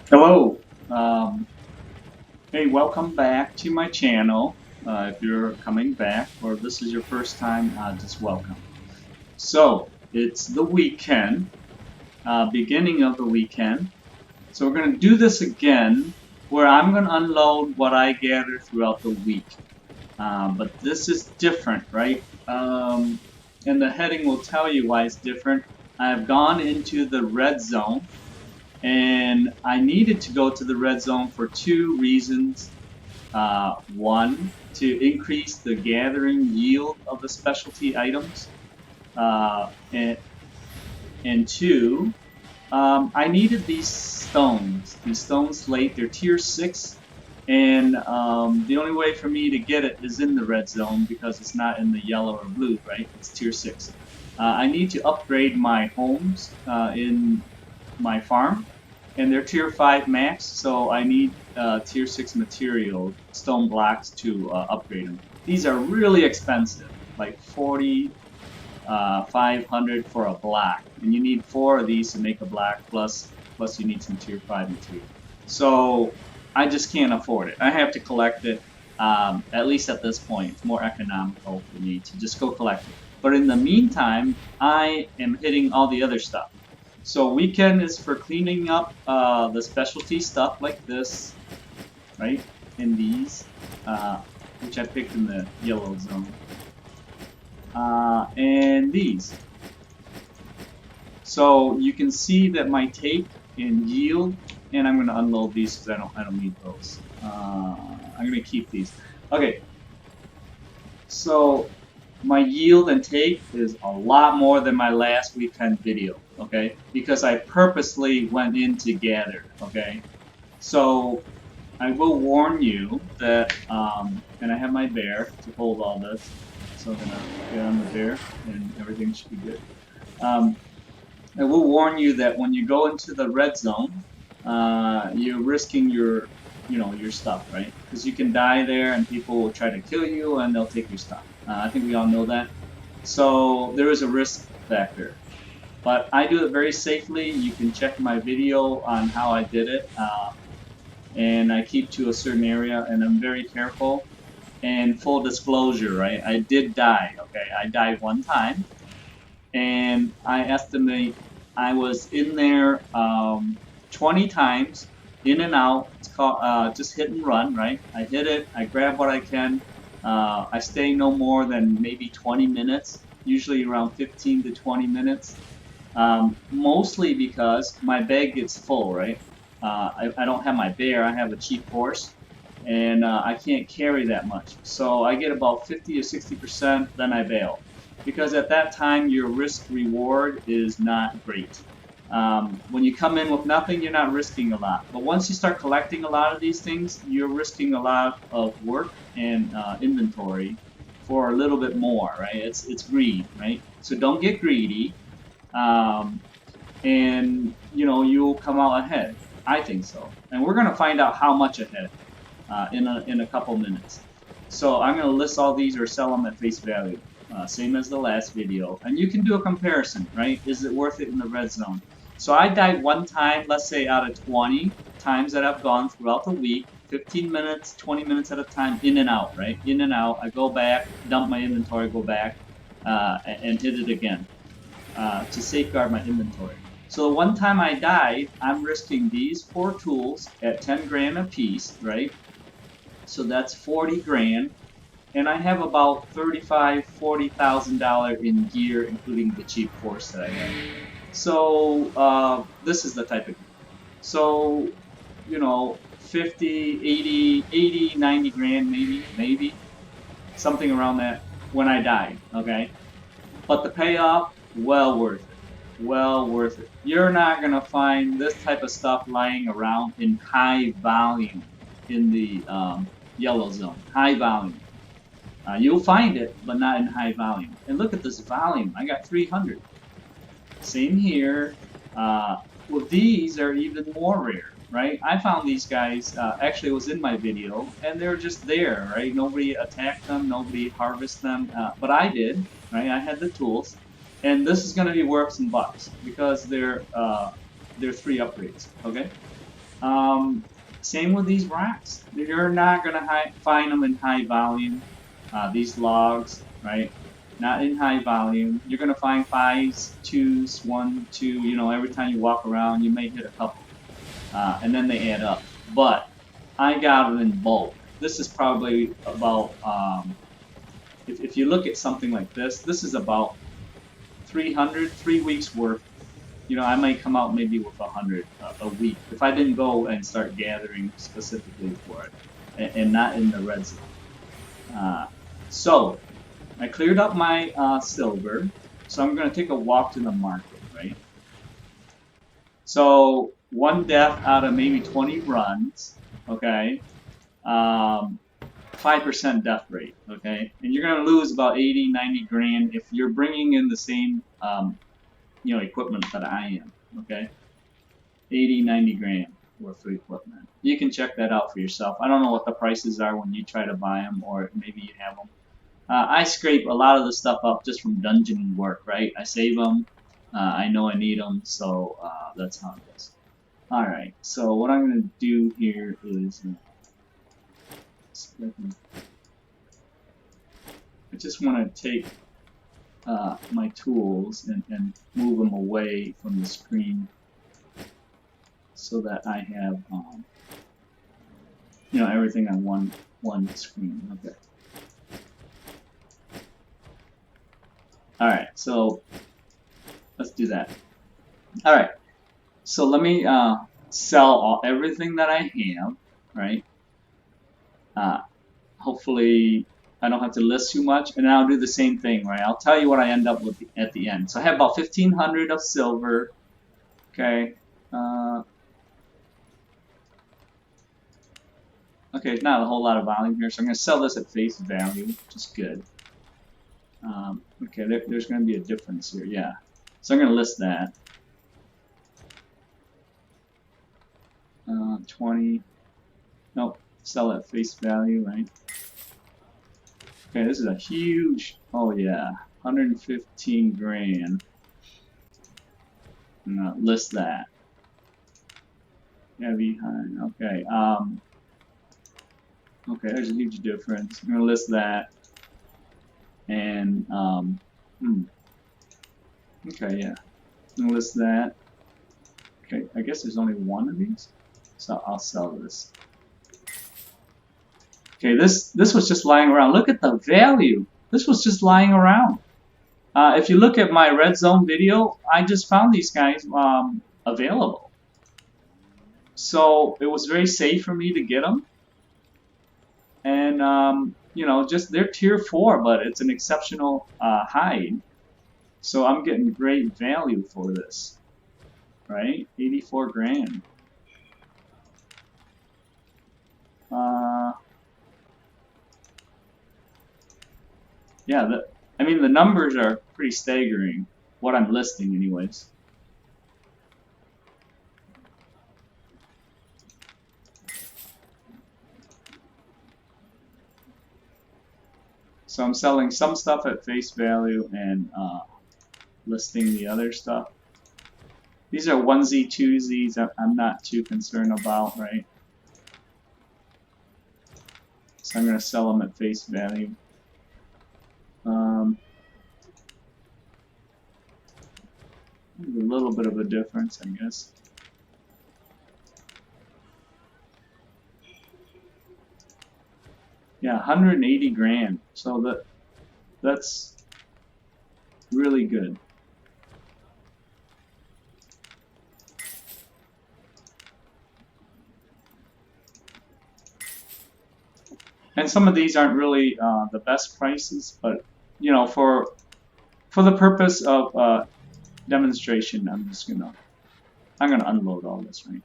Hello. Um, hey, welcome back to my channel. If you're coming back or if this is your first time, just welcome. So, it's the weekend, beginning of the weekend. So, we're going to do this again where I'm going to unload what I gather throughout the week. But this is different, right? And the heading will tell you why it's different. I've gone into the red zone and I needed to go to the red zone for two reasons. One, to increase the gathering yield of the specialty items, uh, and, and two, I needed these stone slate. They're tier 6, and the only way for me to get it is in the red zone because it's not in the yellow or blue, right? It's tier 6. I need to upgrade my homes in my farm, and they're tier 5 max, so I need tier 6 material, stone blocks, to upgrade them. These are really expensive, like 500 for a block, and you need 4 of these to make a block, plus you need some tier 5 material. So I just can't afford it. I have to collect it. At least at this point, it's more economical for me to just go collect it. But in the meantime, I am hitting all the other stuff. So weekend is for cleaning up the specialty stuff like this, right? And these, which I picked in the yellow zone. And these. So you can see that my take and yield, and I'm going to unload these because I don't need those. I'm going to keep these. Okay. So my yield and take is a lot more than my last weekend video, okay? Because I purposely went in to gather, okay? So I will warn you that, and I have my bear to hold all this, so I'm gonna get on the bear, and everything should be good. I will warn you that when you go into the red zone, you're risking your stuff, right? Because you can die there, and people will try to kill you, and they'll take your stuff. I think we all know that. So there is a risk factor. But I do it very safely. You can check my video on how I did it. And I keep to a certain area, and I'm very careful. And full disclosure, right? I did die, okay? I died one time, and I estimate I was in there 20 times, in and out. It's called just hit and run, right? I hit it, I grab what I can. I stay no more than maybe 20 minutes, usually around 15 to 20 minutes. Mostly because my bag gets full, right? I don't have my bear, I have a cheap horse, and I can't carry that much. So I get about 50 or 60%, then I bail. Because at that time, your risk reward is not great. When you come in with nothing, you're not risking a lot. But once you start collecting a lot of these things, you're risking a lot of work and inventory for a little bit more, right? It's greed, right? So don't get greedy, um, and you'll come out ahead. I think so, and we're gonna find out how much ahead in a couple minutes. So I'm gonna list all these or sell them at face value, same as the last video, and you can do a comparison, right? Is it worth it in the red zone? So I died one time, let's say out of 20 times that I've gone throughout the week, 15 minutes, 20 minutes at a time, in and out, right? In and out. I go back, dump my inventory, go back, and hit it again to safeguard my inventory. So the one time I died, I'm risking these 4 tools at 10 grand a piece, right? So that's 40 grand, and I have about $40,000 in gear, including the cheap horse that I have. So this is the type of gear. So 50, 80, 90 grand, maybe something around that when I died. Okay, but the payoff, well worth it. Well worth it. You're not gonna find this type of stuff lying around in high volume in the yellow zone. High volume. You'll find it, but not in high volume. And look at this volume. I got 300. Same here. Well, these are even more rare, right? I found these guys, actually it was in my video, and they're just there, right? Nobody attacked them, nobody harvested them, but I did, right? I had the tools. And this is going to be worth some bucks because they're 3 upgrades, okay? Same with these rocks. You're not gonna find them in high volume. These logs, right? Not in high volume. You're gonna find fives, twos, one, two. You know, every time you walk around, you may hit a couple, and then they add up. But I got it in bulk. This is probably about. If you look at something like this is about 300, 3 weeks worth. You know, I might come out maybe with 100 a week if I didn't go and start gathering specifically for it, and not in the red zone. So I cleared up my silver, so I'm going to take a walk to the market, right? So one death out of maybe 20 runs, okay? 5% death rate, okay? And you're going to lose about 80, 90 grand if you're bringing in the same, you know, equipment that I am, okay? 80, 90 grand worth of equipment. You can check that out for yourself. I don't know what the prices are when you try to buy them, or maybe you have them. I scrape a lot of the stuff up just from dungeon work, right? I save them. I know I need them, so that's how it is. Alright, so what I'm going to do here is I just want to take my tools and move them away from the screen so that I have you know, everything on one screen. Okay. Alright, so let's do that. Alright, so let me sell everything that I have, right? Hopefully I don't have to list too much, and I'll do the same thing, right? I'll tell you what I end up with at the end. So I have about 1,500 of silver, okay? Okay, not a whole lot of volume here, so I'm going to sell this at face value, which is good. Okay, there's going to be a difference here, yeah. So I'm going to list that. 20. Nope, sell at face value, right? Okay, this is a huge, oh yeah, 115 grand. I'm going to list that. Yeah, behind, okay. Okay, there's a huge difference. I'm going to list that. And, okay, yeah. I'm going to list that. Okay, I guess there's only one of these. So I'll sell this. Okay, this was just lying around. Look at the value. This was just lying around. If you look at my red zone video, I just found these guys available. So it was very safe for me to get them. And you know, just they're tier 4, but it's an exceptional hide. So I'm getting great value for this, right? 84 grand. Yeah, I mean the numbers are pretty staggering. What I'm listing, anyways. So I'm selling some stuff at face value and listing the other stuff. These are onesie, twosies. I'm not too concerned about, right? So I'm going to sell them at face value. There's a little bit of a difference, I guess. Yeah, 180 grand. So that's really good. And some of these aren't really the best prices, but you know, for the purpose of demonstration, I'm gonna unload all this, right?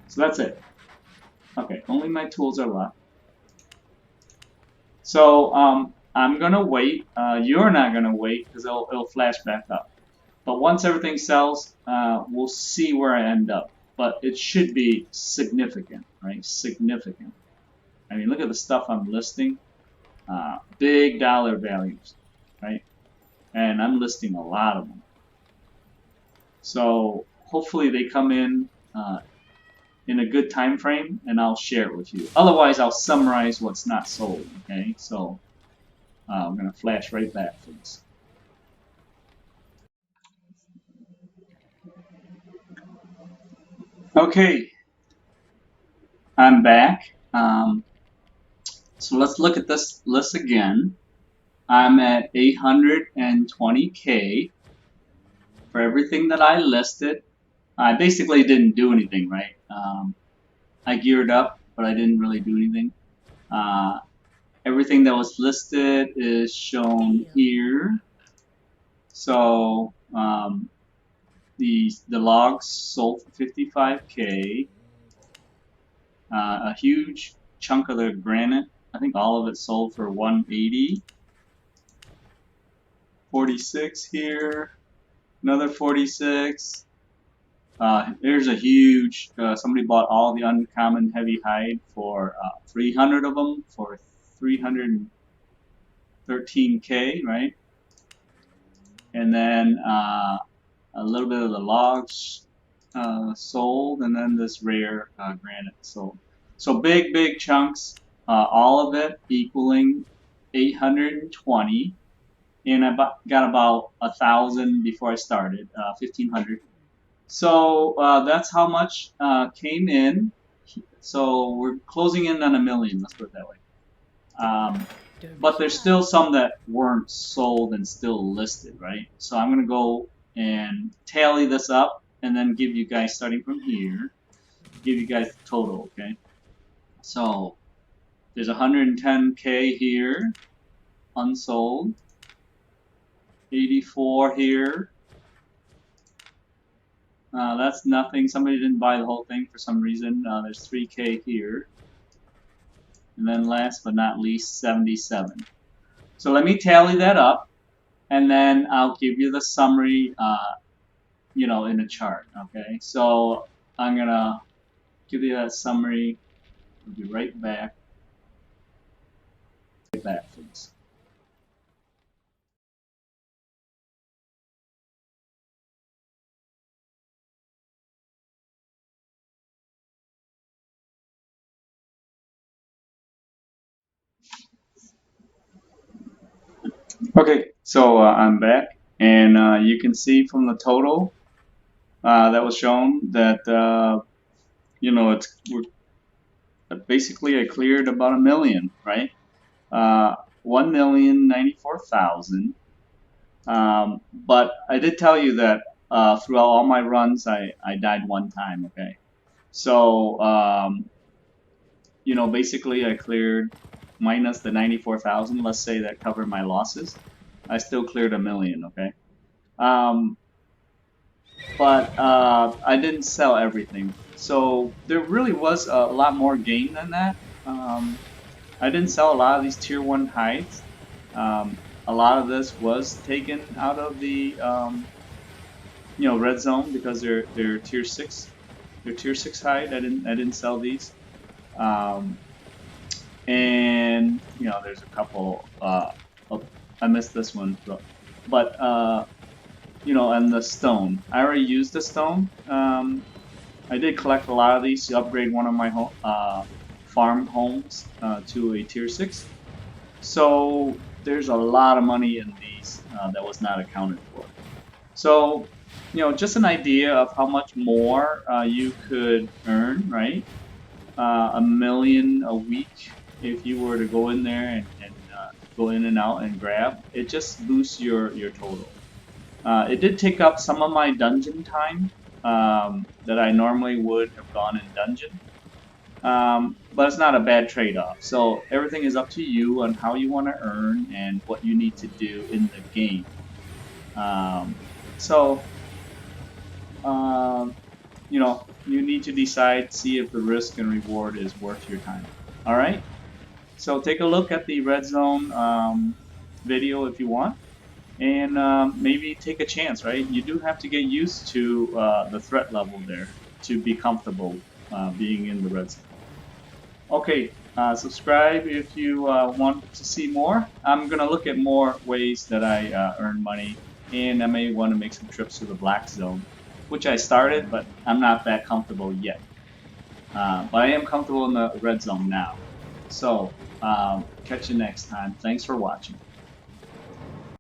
So that's it. Okay, only my tools are left. So I'm gonna wait. You're not gonna wait because it'll flash back up. But once everything sells, we'll see where I end up. But it should be significant, right? Significant. I mean, look at the stuff I'm listing. Big dollar values, right? And I'm listing a lot of them. So hopefully they come in in a good time frame, and I'll share it with you. Otherwise, I'll summarize what's not sold. Okay, so I'm gonna flash right back for this. Okay, I'm back. So let's look at this list again. I'm at 820K for everything that I listed. I basically didn't do anything, right? I geared up, but I didn't really do anything. Everything that was listed is shown here. So the logs sold for 55K. A huge chunk of the granite, I think all of it sold for 180. 46 here, another 46. There's a huge, somebody bought all the uncommon heavy hide for 300 of them for 313K, right? And then a little bit of the logs sold, and then this rare granite sold. So big chunks, all of it equaling 820. And I got about 1,000 before I started, 1,500. So that's how much came in. So we're closing in on 1 million. Let's put it that way. But there's still some that weren't sold and still listed, right? So I'm gonna go and tally this up and then give you guys, starting from here, give you guys the total, okay? So there's 110K here, unsold. 84 here. That's nothing. Somebody didn't buy the whole thing for some reason. There's 3K here. And then last but not least, 77. So let me tally that up, and then I'll give you the summary, in a chart, okay? So I'm going to give you that summary. I'll be right back. Please. Okay, so I'm back, and you can see from the total that was shown that basically I cleared about 1 million, right? 1,094,000. But I did tell you that throughout all my runs, I died one time. Okay, so basically I cleared minus the 94,000. Let's say that covered my losses. I still cleared 1 million. Okay. But I didn't sell everything. So there really was a lot more gain than that. I didn't sell a lot of these tier 1 hides. A lot of this was taken out of the red zone because they're tier 6. They're tier 6 hide. I didn't sell these. And there's a couple. Oh, I missed this one, but and the stone. I already used the stone. I did collect a lot of these to upgrade one of my farm homes to a tier 6. So there's a lot of money in these that was not accounted for. So just an idea of how much more you could earn, right? 1 million a week if you were to go in there and go in and out and grab. It just boosts your total. It did take up some of my dungeon time that I normally would have gone in dungeon. But it's not a bad trade-off. So everything is up to you on how you want to earn and what you need to do in the game. You need to decide, see if the risk and reward is worth your time. All right. So take a look at the red zone video if you want, and maybe take a chance. Right. You do have to get used to the threat level there to be comfortable being in the red zone. Okay, subscribe if you want to see more. I'm going to look at more ways that I earn money, and I may want to make some trips to the black zone which I started, but I'm not that comfortable yet. But I am comfortable in the red zone now. So catch you next time. Thanks for watching.